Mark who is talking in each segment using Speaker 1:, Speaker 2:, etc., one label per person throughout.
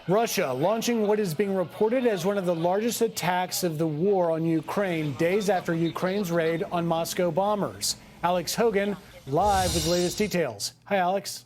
Speaker 1: Russia launching what is being reported as one of the largest attacks of the war on Ukraine, days after Ukraine's raid on Moscow bombers. Alex Hogan live with the latest details. Hi, Alex.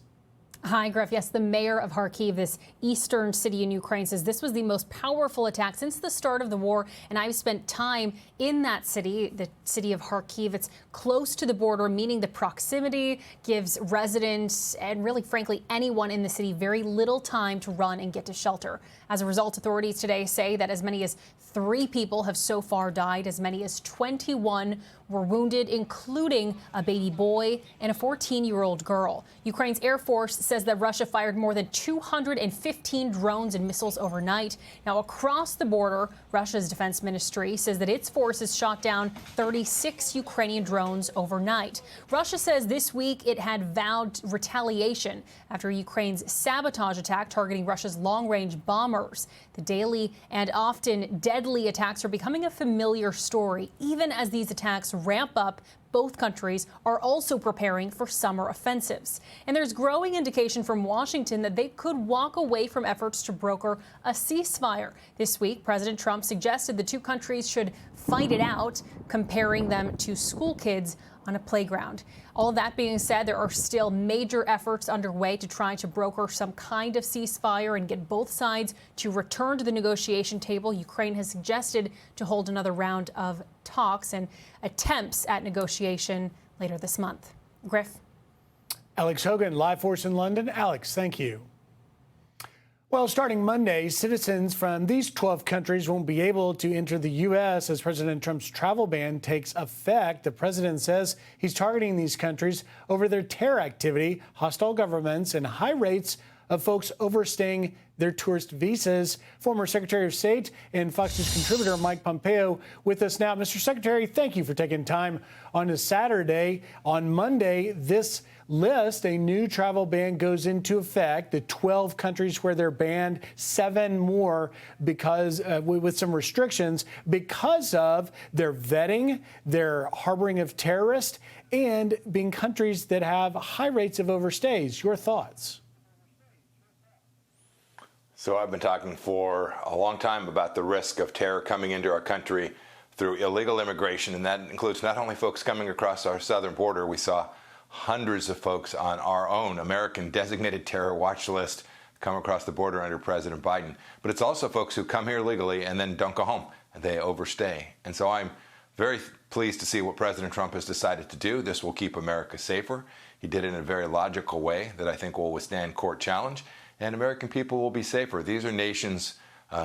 Speaker 2: Hi, Griff. Yes, the mayor of Kharkiv, this eastern city in Ukraine, says this was the most powerful attack since the start of the war. And I've spent time in that city, the city of Kharkiv. It's close to the border, meaning the proximity gives residents and really, frankly, anyone in the city very little time to run and get to shelter. As a result, authorities today say that as many as 3 people have so far died, as many as 21 were wounded, including a baby boy and a 14-year-old girl. Ukraine's Air Force says that Russia fired more than 215 drones and missiles overnight. Now, across the border, Russia's defense ministry says that its forces shot down 36 Ukrainian drones overnight. Russia says this week it had vowed retaliation after Ukraine's sabotage attack targeting Russia's long-range bombers. The daily and often deadly attacks are becoming a familiar story. Even as these attacks ramp up, both countries are also preparing for summer offensives. And there's growing indication from Washington that they could walk away from efforts to broker a ceasefire. This week, President Trump suggested the two countries should fight it out, comparing them to school kids on a playground. All of that being said, there are still major efforts underway to try to broker some kind of ceasefire and get both sides to return to the negotiation table. Ukraine has suggested to hold another round of talks and attempts at negotiation later this month. Griff.
Speaker 1: Alex Hogan, live for us in London. Alex, thank you. Well, starting Monday, citizens from these 12 countries won't be able to enter the U.S. as President Trump's travel ban takes effect. The president says he's targeting these countries over their terror activity, hostile governments, and high rates of folks overstaying their tourist visas. Former Secretary of State and Fox News contributor Mike Pompeo with us now. Mr. Secretary, thank you for taking time on a Saturday. On Monday, this list, a new travel ban goes into effect. The 12 countries where they're banned, 7 more because with some restrictions because of their vetting, their harboring of terrorists, and being countries that have high rates of overstays. Your thoughts?
Speaker 3: So I've been talking for a long time about the risk of terror coming into our country through illegal immigration, and that includes not only folks coming across our southern border. We saw hundreds of folks on our own American designated terror watch list come across the border under President Biden. But it's also folks who come here legally and then don't go home, and they overstay. And so I'm very pleased to see what President Trump has decided to do. This will keep America safer. He did it in a very logical way that I think will withstand court challenge, and American people will be safer. These are nations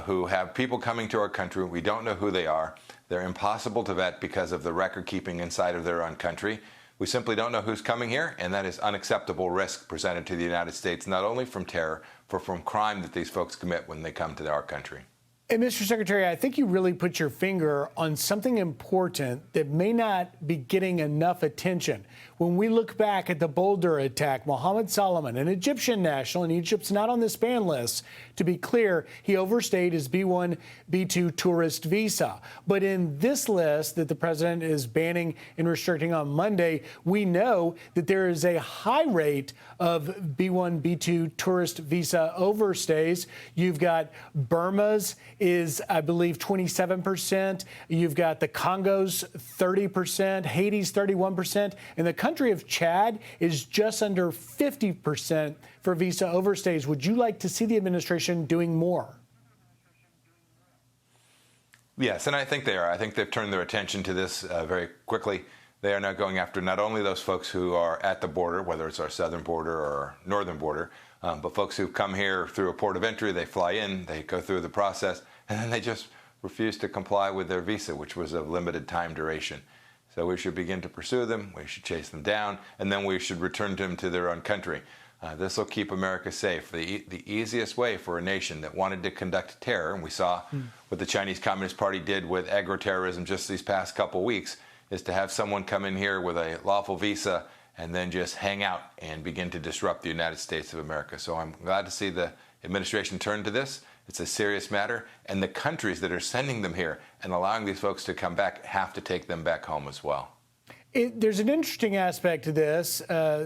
Speaker 3: who have people coming to our country. We don't know who they are. They're impossible to vet because of the record keeping inside of their own country. We simply don't know who's coming here, and that is unacceptable risk presented to the United States, not only from terror, but from crime that these folks commit when they come to our country.
Speaker 1: And Mr. Secretary, I think you really put your finger on something important that may not be getting enough attention. When we look back at the Boulder attack, Mohammed Salman, an Egyptian national, and Egypt's not on this ban list. To be clear, he overstayed his B1, B2 tourist visa. But in this list that the president is banning and restricting on Monday, we know that there is a high rate of B1, B2 tourist visa overstays. You've got Burma's is, I believe, 27%. You've got the Congo's 30%, Haiti's 31%, and the country of Chad is just under 50% for visa overstays. Would you like to see the administration doing more?
Speaker 3: Yes, and I think they are. I think they've turned their attention to this very quickly. They are now going after not only those folks who are at the border, whether it's our southern border or our northern border, but folks who come here through a port of entry. They fly in, they go through the process, and then they just refuse to comply with their visa, which was of limited time duration. So we should begin to pursue them, we should chase them down, and then we should return them to their own country. This will keep America safe. The easiest way for a nation that wanted to conduct terror, and we saw what the Chinese Communist Party did with agro-terrorism just these past couple weeks, is to have someone come in here with a lawful visa and then just hang out and begin to disrupt the United States of America. So I'm glad to see the administration turn to this. It's a serious matter, and the countries that are sending them here and allowing these folks to come back have to take them back home as well.
Speaker 1: There's an interesting aspect to this,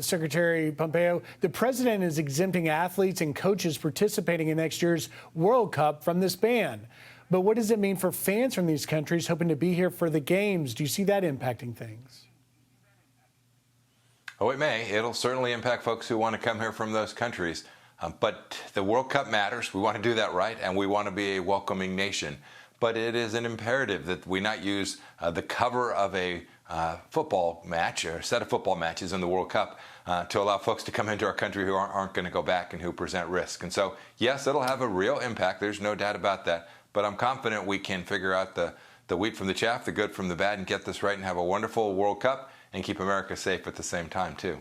Speaker 1: Secretary Pompeo. The president is exempting athletes and coaches participating in next year's World Cup from this ban. But what does it mean for fans from these countries hoping to be here for the games? Do you see that impacting things?
Speaker 3: Oh, it may. It'll certainly impact folks who want to come here from those countries. But the World Cup matters. We want to do that right, and we want to be a welcoming nation. But it is an imperative that we not use the cover of a football match or a set of football matches in the World Cup to allow folks to come into our country who aren't going to go back and who present risk. And so, yes, it'll have a real impact. There's no doubt about that. But I'm confident we can figure out the wheat from the chaff, the good from the bad, and get this right and have a wonderful World Cup and keep America safe at the same time, too.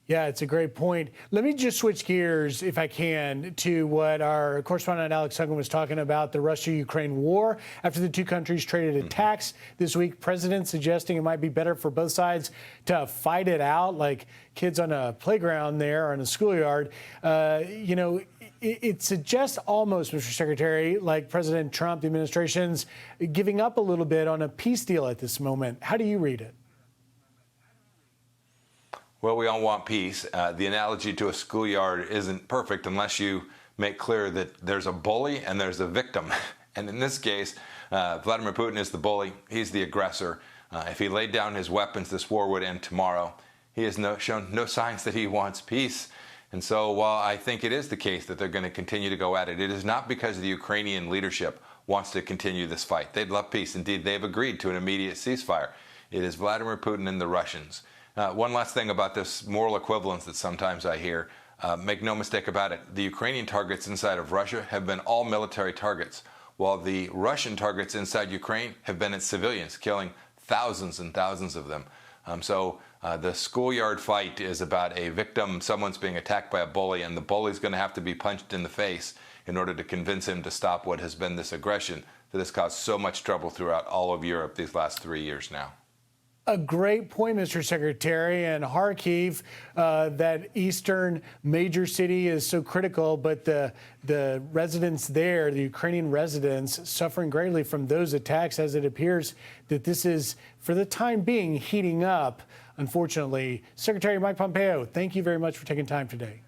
Speaker 1: Yeah, it's a great point. Let me just switch gears, if I can, to what our correspondent Alex Hogan was talking about, the Russia-Ukraine war. After the two countries traded attacks this week, President suggesting it might be better for both sides to fight it out, like kids on a playground there or in a schoolyard. It suggests almost, Mr. Secretary, like President Trump, the administration's giving up a little bit on a peace deal at this moment. How do you read it?
Speaker 3: Well, we all want peace. The analogy to a schoolyard isn't perfect unless you make clear that there's a bully and there's a victim. And in this case, Vladimir Putin is the bully. He's the aggressor. If he laid down his weapons, this war would end tomorrow. He has shown no signs that he wants peace. And so while I think it is the case that they're going to continue to go at it, it is not because the Ukrainian leadership wants to continue this fight. They'd love peace. Indeed, they've agreed to an immediate ceasefire. It is Vladimir Putin and the Russians. One last thing about this moral equivalence that sometimes I hear. Make no mistake about it. The Ukrainian targets inside of Russia have been all military targets, while the Russian targets inside Ukraine have been its civilians, killing thousands and thousands of them. So the schoolyard fight is about a victim, someone's being attacked by a bully, and the bully's going to have to be punched in the face in order to convince him to stop what has been this aggression that has caused so much trouble throughout all of Europe these last 3 years now.
Speaker 1: A great point, Mr. Secretary. And Kharkiv, that eastern major city, is so critical, but the residents there, the Ukrainian residents, suffering greatly from those attacks, as it appears that this is, for the time being, heating up, unfortunately. Secretary Mike Pompeo, thank you very much for taking time today.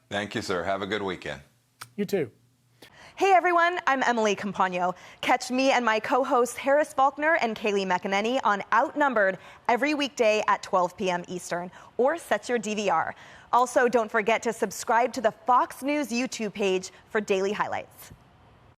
Speaker 3: Thank you, sir. Have a good weekend.
Speaker 1: You too.
Speaker 4: Hey everyone, I'm Emily Campagno. Catch me and my co-hosts Harris Faulkner and Kaylee McEnany on Outnumbered every weekday at 12 p.m. Eastern, or set your DVR. Also, don't forget to subscribe to the Fox News YouTube page for daily highlights.